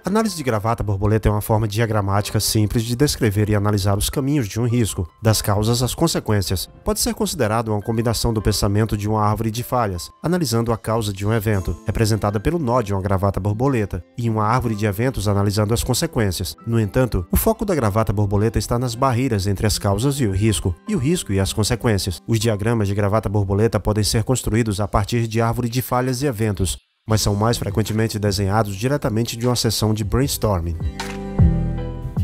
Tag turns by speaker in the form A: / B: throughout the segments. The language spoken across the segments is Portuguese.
A: Análise de gravata borboleta é uma forma diagramática simples de descrever e analisar os caminhos de um risco, das causas às consequências. Pode ser considerado uma combinação do pensamento de uma árvore de falhas, analisando a causa de um evento, representada pelo nó de uma gravata borboleta, e uma árvore de eventos analisando as consequências. No entanto, o foco da gravata borboleta está nas barreiras entre as causas e o risco e as consequências. Os diagramas de gravata borboleta podem ser construídos a partir de árvore de falhas e eventos, mas são mais frequentemente desenhados diretamente de uma sessão de brainstorming.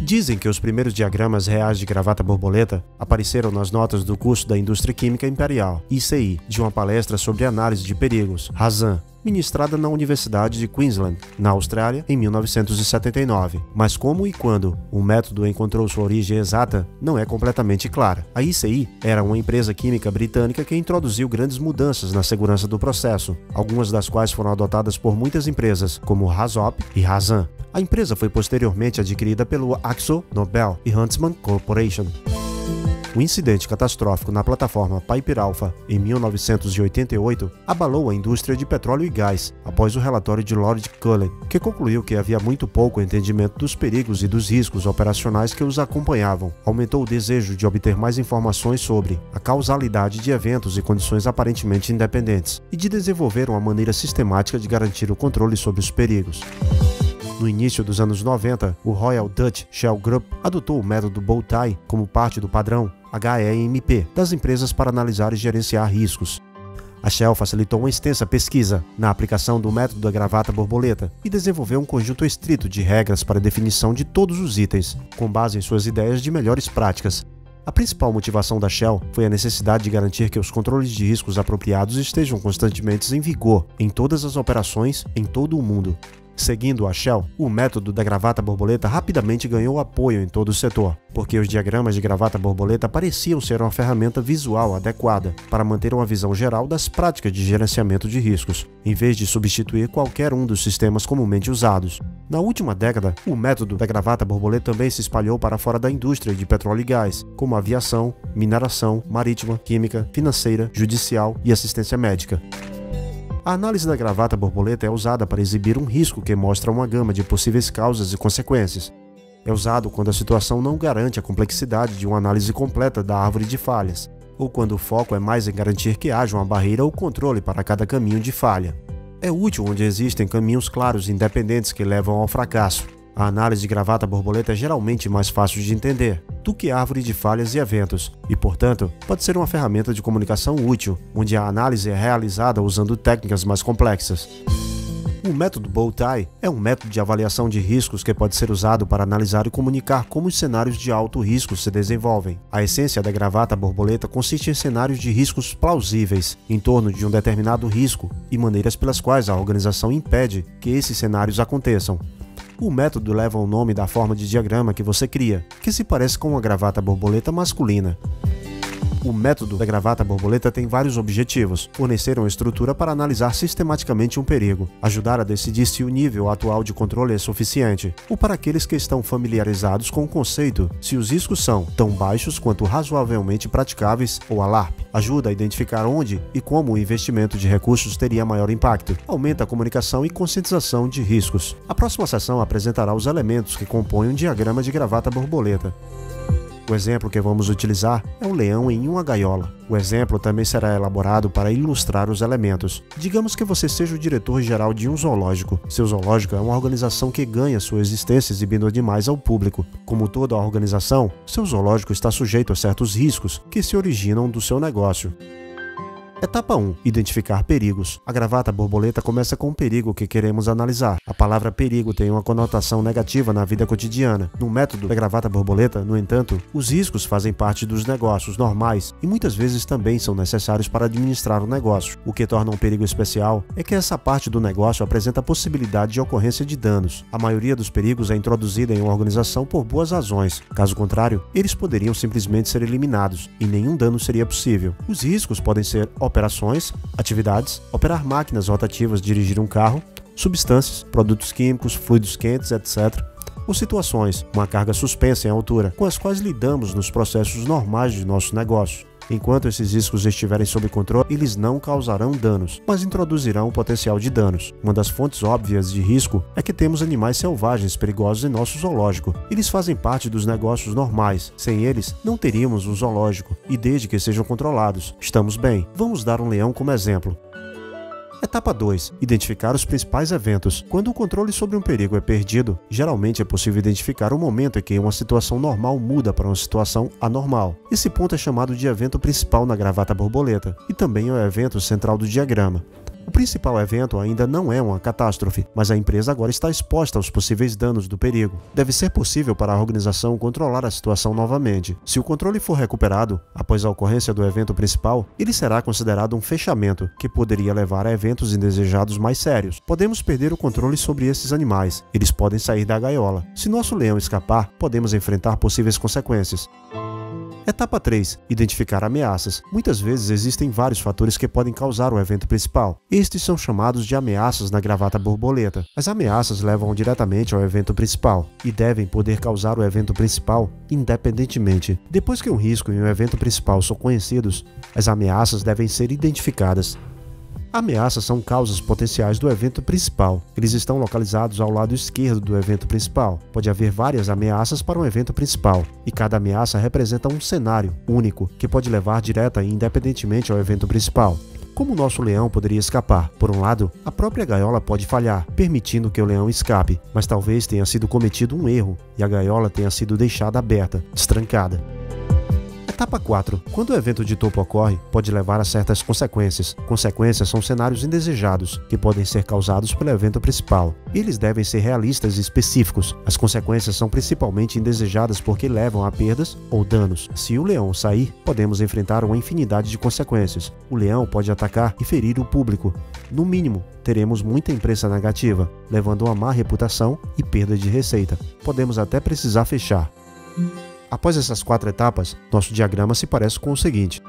A: Dizem que os primeiros diagramas reais de gravata borboleta apareceram nas notas do curso da Indústria Química Imperial, ICI, de uma palestra sobre análise de perigos, Razan, ministrada na Universidade de Queensland, na Austrália, em 1979. Mas como e quando o método encontrou sua origem exata não é completamente clara. A ICI era uma empresa química britânica que introduziu grandes mudanças na segurança do processo, algumas das quais foram adotadas por muitas empresas, como Razop e Razan. A empresa foi posteriormente adquirida pelo Akzo Nobel e Huntsman Corporation. O incidente catastrófico na plataforma Piper Alpha em 1988 abalou a indústria de petróleo e gás, após o relatório de Lord Cullen, que concluiu que havia muito pouco entendimento dos perigos e dos riscos operacionais que os acompanhavam. Aumentou o desejo de obter mais informações sobre a causalidade de eventos e condições aparentemente independentes, e de desenvolver uma maneira sistemática de garantir o controle sobre os perigos. No início dos anos 90, o Royal Dutch Shell Group adotou o método Bowtie como parte do padrão HEMP das empresas para analisar e gerenciar riscos. A Shell facilitou uma extensa pesquisa na aplicação do método da gravata borboleta e desenvolveu um conjunto estrito de regras para a definição de todos os itens, com base em suas ideias de melhores práticas. A principal motivação da Shell foi a necessidade de garantir que os controles de riscos apropriados estejam constantemente em vigor em todas as operações em todo o mundo. Seguindo a Shell, o método da gravata borboleta rapidamente ganhou apoio em todo o setor, porque os diagramas de gravata borboleta pareciam ser uma ferramenta visual adequada para manter uma visão geral das práticas de gerenciamento de riscos, em vez de substituir qualquer um dos sistemas comumente usados. Na última década, o método da gravata borboleta também se espalhou para fora da indústria de petróleo e gás, como aviação, mineração, marítima, química, financeira, judicial e assistência médica. A análise da gravata borboleta é usada para exibir um risco que mostra uma gama de possíveis causas e consequências. É usado quando a situação não garante a complexidade de uma análise completa da árvore de falhas, ou quando o foco é mais em garantir que haja uma barreira ou controle para cada caminho de falha. É útil onde existem caminhos claros e independentes que levam ao fracasso. A análise de gravata borboleta é geralmente mais fácil de entender do que a árvore de falhas e eventos, e, portanto, pode ser uma ferramenta de comunicação útil, onde a análise é realizada usando técnicas mais complexas. O método Bowtie é um método de avaliação de riscos que pode ser usado para analisar e comunicar como os cenários de alto risco se desenvolvem. A essência da gravata borboleta consiste em cenários de riscos plausíveis em torno de um determinado risco e maneiras pelas quais a organização impede que esses cenários aconteçam. O método leva o nome da forma de diagrama que você cria, que se parece com uma gravata borboleta masculina. O método da gravata borboleta tem vários objetivos: fornecer uma estrutura para analisar sistematicamente um perigo, ajudar a decidir se o nível atual de controle é suficiente, ou para aqueles que estão familiarizados com o conceito, se os riscos são tão baixos quanto razoavelmente praticáveis, ou ALARP. Ajuda a identificar onde e como o investimento de recursos teria maior impacto, aumenta a comunicação e conscientização de riscos. A próxima sessão apresentará os elementos que compõem um diagrama de gravata borboleta. O exemplo que vamos utilizar é um leão em uma gaiola. O exemplo também será elaborado para ilustrar os elementos. Digamos que você seja o diretor-geral de um zoológico. Seu zoológico é uma organização que ganha sua existência exibindo animais ao público. Como toda a organização, seu zoológico está sujeito a certos riscos que se originam do seu negócio. Etapa 1. Identificar perigos. A gravata borboleta começa com um perigo que queremos analisar. A palavra perigo tem uma conotação negativa na vida cotidiana. No método da gravata borboleta, no entanto, os riscos fazem parte dos negócios normais e muitas vezes também são necessários para administrar o negócio. O que torna um perigo especial é que essa parte do negócio apresenta a possibilidade de ocorrência de danos. A maioria dos perigos é introduzida em uma organização por boas razões. Caso contrário, eles poderiam simplesmente ser eliminados e nenhum dano seria possível. Os riscos podem ser operações, atividades, operar máquinas rotativas, dirigir um carro, substâncias, produtos químicos, fluidos quentes, etc. Ou situações, uma carga suspensa em altura, com as quais lidamos nos processos normais de nosso negócio. Enquanto esses riscos estiverem sob controle, eles não causarão danos, mas introduzirão o potencial de danos. Uma das fontes óbvias de risco é que temos animais selvagens perigosos em nosso zoológico. Eles fazem parte dos negócios normais. Sem eles, não teríamos um zoológico, e desde que sejam controlados, estamos bem. Vamos dar um leão como exemplo. Etapa 2. Identificar os principais eventos. Quando o controle sobre um perigo é perdido, geralmente é possível identificar o momento em que uma situação normal muda para uma situação anormal. Esse ponto é chamado de evento principal na gravata borboleta, e também é o evento central do diagrama. O principal evento ainda não é uma catástrofe, mas a empresa agora está exposta aos possíveis danos do perigo. Deve ser possível para a organização controlar a situação novamente. Se o controle for recuperado, após a ocorrência do evento principal, ele será considerado um fechamento, que poderia levar a eventos indesejados mais sérios. Podemos perder o controle sobre esses animais. Eles podem sair da gaiola. Se nosso leão escapar, podemos enfrentar possíveis consequências. Etapa 3. Identificar ameaças. Muitas vezes existem vários fatores que podem causar o evento principal. Estes são chamados de ameaças na gravata borboleta. As ameaças levam diretamente ao evento principal e devem poder causar o evento principal independentemente. Depois que um risco e um evento principal são conhecidos, as ameaças devem ser identificadas. Ameaças são causas potenciais do evento principal. Eles estão localizados ao lado esquerdo do evento principal. Pode haver várias ameaças para um evento principal, e cada ameaça representa um cenário único, que pode levar direta e independentemente ao evento principal. Como o nosso leão poderia escapar? Por um lado, a própria gaiola pode falhar, permitindo que o leão escape, mas talvez tenha sido cometido um erro e a gaiola tenha sido deixada aberta, destrancada. Etapa 4. Quando o evento de topo ocorre, pode levar a certas consequências. Consequências são cenários indesejados, que podem ser causados pelo evento principal. Eles devem ser realistas e específicos. As consequências são principalmente indesejadas porque levam a perdas ou danos. Se o leão sair, podemos enfrentar uma infinidade de consequências. O leão pode atacar e ferir o público. No mínimo, teremos muita imprensa negativa, levando a uma má reputação e perda de receita. Podemos até precisar fechar. Após essas 4 etapas, nosso diagrama se parece com o seguinte.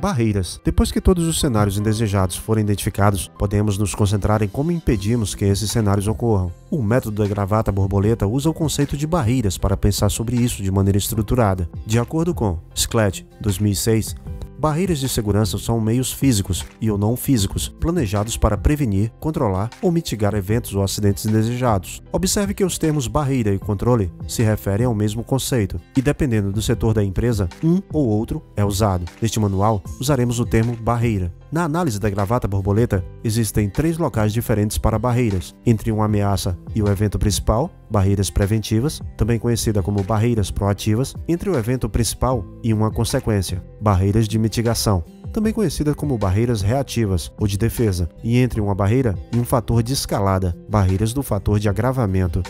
A: Barreiras. Depois que todos os cenários indesejados forem identificados, podemos nos concentrar em como impedimos que esses cenários ocorram. O método da gravata borboleta usa o conceito de barreiras para pensar sobre isso de maneira estruturada. De acordo com Schlatt, 2006, barreiras de segurança são meios físicos e ou não físicos, planejados para prevenir, controlar ou mitigar eventos ou acidentes indesejados. Observe que os termos barreira e controle se referem ao mesmo conceito, e dependendo do setor da empresa, um ou outro é usado. Neste manual, usaremos o termo barreira. Na análise da gravata borboleta, existem 3 locais diferentes para barreiras, entre uma ameaça e o evento principal, barreiras preventivas, também conhecida como barreiras proativas, entre o evento principal e uma consequência, barreiras de mitigação, também conhecida como barreiras reativas ou de defesa, e entre uma barreira e um fator de escalada, barreiras do fator de agravamento.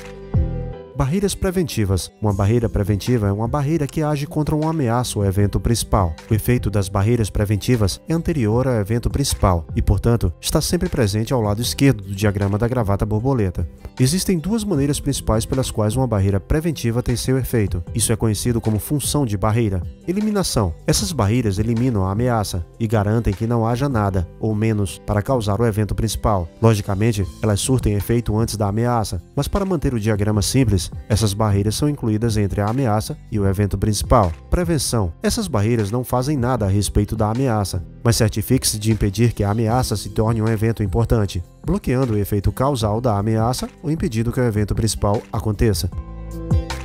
A: Barreiras preventivas. Uma barreira preventiva é uma barreira que age contra uma ameaça ou evento principal. O efeito das barreiras preventivas é anterior ao evento principal e, portanto, está sempre presente ao lado esquerdo do diagrama da gravata borboleta. Existem 2 maneiras principais pelas quais uma barreira preventiva tem seu efeito. Isso é conhecido como função de barreira. Eliminação. Essas barreiras eliminam a ameaça e garantem que não haja nada, ou menos, para causar o evento principal. Logicamente, elas surtem efeito antes da ameaça, mas para manter o diagrama simples, essas barreiras são incluídas entre a ameaça e o evento principal. Prevenção. Essas barreiras não fazem nada a respeito da ameaça, mas certifique-se de impedir que a ameaça se torne um evento importante, bloqueando o efeito causal da ameaça ou impedindo que o evento principal aconteça.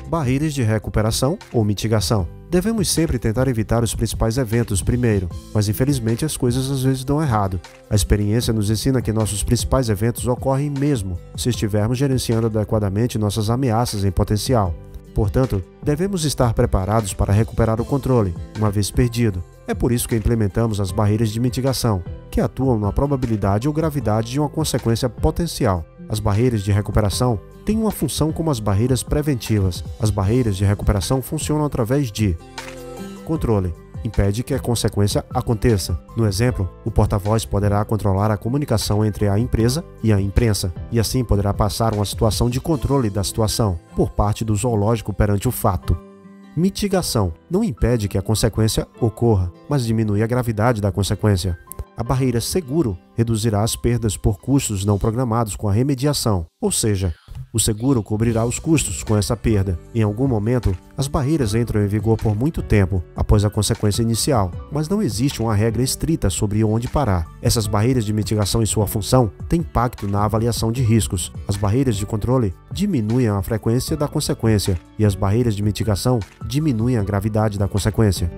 A: Barreiras de recuperação ou mitigação. Devemos sempre tentar evitar os principais eventos primeiro, mas infelizmente as coisas às vezes dão errado. A experiência nos ensina que nossos principais eventos ocorrem mesmo se estivermos gerenciando adequadamente nossas ameaças em potencial. Portanto, devemos estar preparados para recuperar o controle, uma vez perdido. É por isso que implementamos as barreiras de mitigação, que atuam na probabilidade ou gravidade de uma consequência potencial. As barreiras de recuperação têm uma função como as barreiras preventivas. As barreiras de recuperação funcionam através de controle. Impede que a consequência aconteça. No exemplo, o porta-voz poderá controlar a comunicação entre a empresa e a imprensa, e assim poderá passar uma situação de controle da situação, por parte do zoológico perante o fato. Mitigação. Não impede que a consequência ocorra, mas diminui a gravidade da consequência. A barreira seguro reduzirá as perdas por custos não programados com a remediação, ou seja, O seguro cobrirá os custos com essa perda. Em algum momento, as barreiras entram em vigor por muito tempo após a consequência inicial, mas não existe uma regra estrita sobre onde parar. Essas barreiras de mitigação e sua função têm impacto na avaliação de riscos. As barreiras de controle diminuem a frequência da consequência e as barreiras de mitigação diminuem a gravidade da consequência.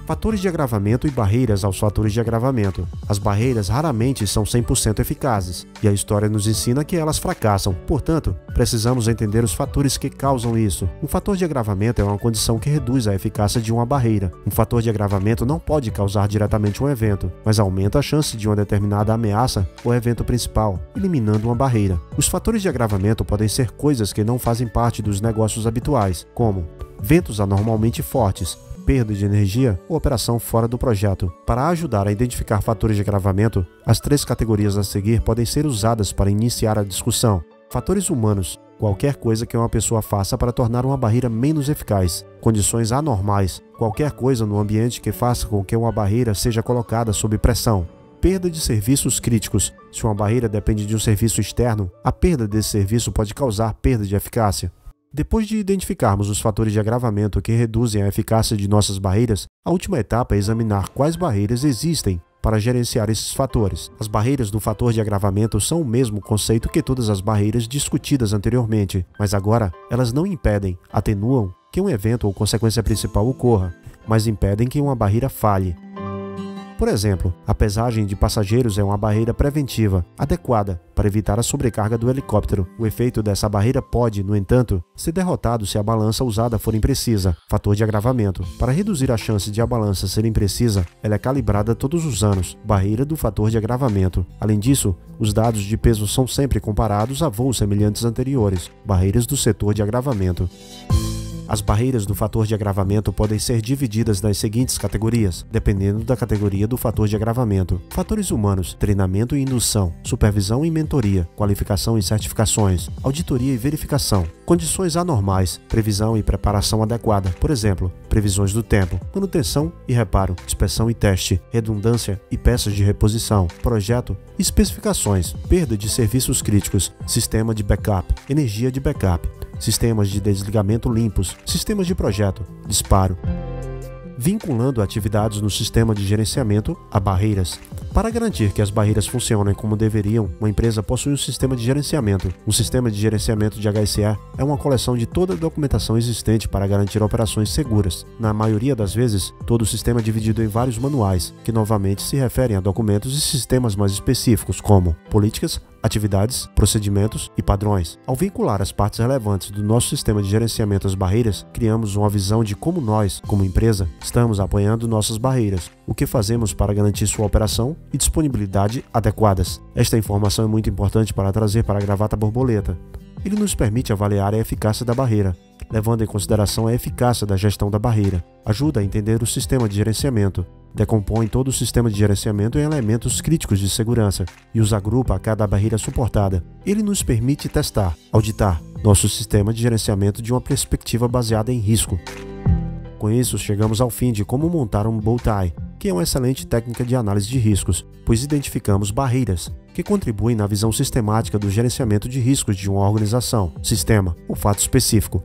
A: Fatores de agravamento e barreiras aos fatores de agravamento. As barreiras raramente são 100% eficazes, e a história nos ensina que elas fracassam. Portanto, precisamos entender os fatores que causam isso. Um fator de agravamento é uma condição que reduz a eficácia de uma barreira. Um fator de agravamento não pode causar diretamente um evento, mas aumenta a chance de uma determinada ameaça ou evento principal, eliminando uma barreira. Os fatores de agravamento podem ser coisas que não fazem parte dos negócios habituais, como ventos anormalmente fortes, perda de energia ou operação fora do projeto. Para ajudar a identificar fatores de agravamento, as 3 categorias a seguir podem ser usadas para iniciar a discussão. Fatores humanos: qualquer coisa que uma pessoa faça para tornar uma barreira menos eficaz. Condições anormais: qualquer coisa no ambiente que faça com que uma barreira seja colocada sob pressão. Perda de serviços críticos: se uma barreira depende de um serviço externo, a perda desse serviço pode causar perda de eficácia. Depois de identificarmos os fatores de agravamento que reduzem a eficácia de nossas barreiras, a última etapa é examinar quais barreiras existem para gerenciar esses fatores. As barreiras do fator de agravamento são o mesmo conceito que todas as barreiras discutidas anteriormente, mas agora elas não impedem, atenuam que um evento ou consequência principal ocorra, mas impedem que uma barreira falhe. Por exemplo, a pesagem de passageiros é uma barreira preventiva, adequada para evitar a sobrecarga do helicóptero. O efeito dessa barreira pode, no entanto, ser derrotado se a balança usada for imprecisa. Fator de agravamento: para reduzir a chance de a balança ser imprecisa, ela é calibrada todos os anos. Barreira do fator de agravamento. Além disso, os dados de peso são sempre comparados a voos semelhantes anteriores. Barreiras do setor de agravamento. As barreiras do fator de agravamento podem ser divididas nas seguintes categorias, dependendo da categoria do fator de agravamento. Fatores humanos: treinamento e indução, supervisão e mentoria, qualificação e certificações, auditoria e verificação. Condições anormais: previsão e preparação adequada, por exemplo, previsões do tempo, manutenção e reparo, inspeção e teste, redundância e peças de reposição, projeto, especificações, perda de serviços críticos, sistema de backup, energia de backup, sistemas de desligamento limpos, sistemas de projeto, disparo. Vinculando atividades no sistema de gerenciamento a barreiras. Para garantir que as barreiras funcionem como deveriam, uma empresa possui um sistema de gerenciamento. Um sistema de gerenciamento de HSE é uma coleção de toda a documentação existente para garantir operações seguras. Na maioria das vezes, todo o sistema é dividido em vários manuais, que novamente se referem a documentos e sistemas mais específicos, como políticas, atividades, procedimentos e padrões. Ao vincular as partes relevantes do nosso sistema de gerenciamento às barreiras, criamos uma visão de como nós, como empresa, estamos apoiando nossas barreiras, o que fazemos para garantir sua operação e disponibilidade adequadas. Esta informação é muito importante para trazer para a Gravata Borboleta. Ele nos permite avaliar a eficácia da barreira, levando em consideração a eficácia da gestão da barreira. Ajuda a entender o sistema de gerenciamento, decompõe todo o sistema de gerenciamento em elementos críticos de segurança e os agrupa a cada barreira suportada. Ele nos permite testar, auditar nosso sistema de gerenciamento de uma perspectiva baseada em risco. Com isso, chegamos ao fim de como montar um bow tie, que é uma excelente técnica de análise de riscos, pois identificamos barreiras que contribuem na visão sistemática do gerenciamento de riscos de uma organização, sistema ou fato específico.